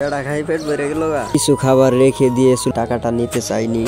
খাই পেট ভরে গেল কিছু খাবার রেখে দিয়েছি, টাকাটা নিতে চাইনি।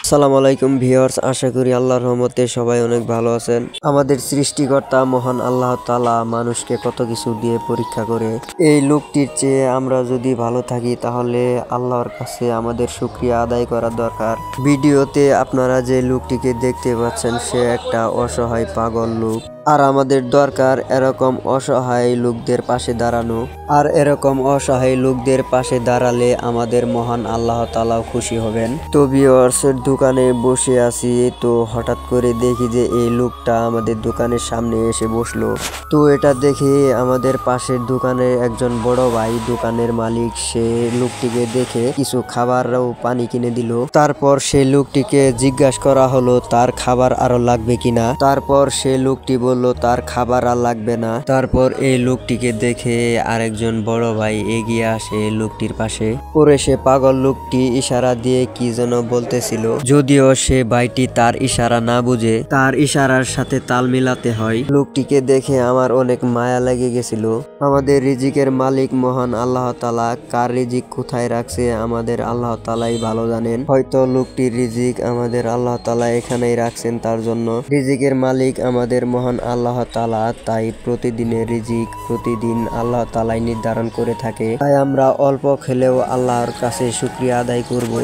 আসসালামু আলাইকুম ভিউয়ার্স, আশা করি আল্লাহর রহমতে সবাই অনেক ভালো আছেন। আমাদের সৃষ্টিকর্তা মহান আল্লাহ তাআলা মানুষকে কত কিছু দিয়ে পরীক্ষা করে। এই লোকটির চেয়ে আমরা যদি ভালো থাকি তাহলে আল্লাহর কাছে আমাদের শুকরিয়া আদায় করা দরকার। ভিডিওতে আপনারা যে লোকটিকে দেখতে পাচ্ছেন সে একটা অসহায় পাগল লোক, আর আমাদের দরকার এরকম অসহায় লোকদের পাশে দাঁড়ানো। আর এরকম অসহায় লোকদের পাশে দাঁড়ালে আমাদের মহান আল্লাহ তাআলাও খুশি হবেন। তো ভিউয়ার্সের দোকানে বসে আছি, তো হঠাৎ করে দেখি যে এই লোকটা আমাদের দোকানের সামনে এসে বসলো। তো এটা দেখে আমাদের পাশের দোকানের একজন বড় ভাই, দোকানের মালিক, সে লোকটিকে দেখে কিছু খাবার ও পানি কিনে দিল। তারপর সেই লোকটিকে জিজ্ঞাসা করা হলো তার খাবার আরো লাগবে কিনা। তারপর সে লোকটি বলল তার খাবার আর লাগবে না। তারপর এই লোকটিকে দেখে আরেকজন বড় ভাই এগিয়ে আসে লোকটির পাশে। পরে সে পাগল লোকটি ইশারা দিয়ে কি যেন বলতেছিল, যদিও সে ভাইটি তার ইশারা না বুঝে তার ইশারার সাথে তাল মিলাতে হয়। লোকটিকে দেখে আমার অনেক মায়া লেগে গেছিল। আমাদের রিজিকের মালিক মহান আল্লাহ তাআলা, কার রিজিক কোথায় রাখছে আমাদের আল্লাহ তাআলাই ভালো জানেন। হয়তো লোকটির রিজিক আমাদের আল্লাহ তাআলা এখানেই রাখছেন তার জন্য। রিজিকের মালিক আমাদের মহান আল্লাহ তাআলা, তাই প্রতিদিনের রিজিক প্রতিদিন আল্লাহ তাআলাই নির্ধারণ করে থাকে। তাই আমরা অল্প খেলেও আল্লাহর কাছে শুকরিয়া আদায় করব।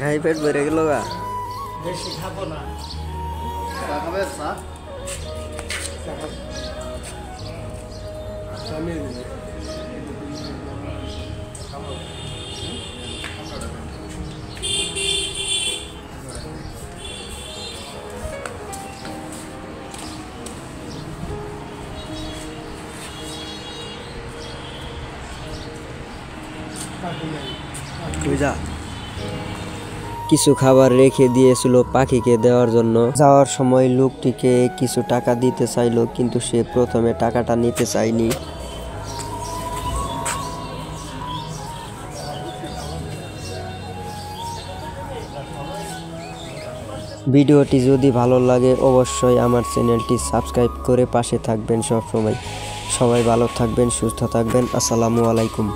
খাই পেট ভরে গেল বেশি খাবো না। কিছু খাবার রেখে দিয়েছিল পাখিকে দেওয়ার জন্য। যাওয়ার সময় লোকটিকে কিছু টাকা দিতে চাইলো, কিন্তু সে প্রথমে টাকাটা নিতে চায়নি। ভিডিওটি যদি ভালো লাগে অবশ্যই আমার চ্যানেলটি সাবস্ক্রাইব করে পাশে থাকবেন সবসময়। সবাই ভালো থাকবেন, সুস্থ থাকবেন। আসসালামু আলাইকুম।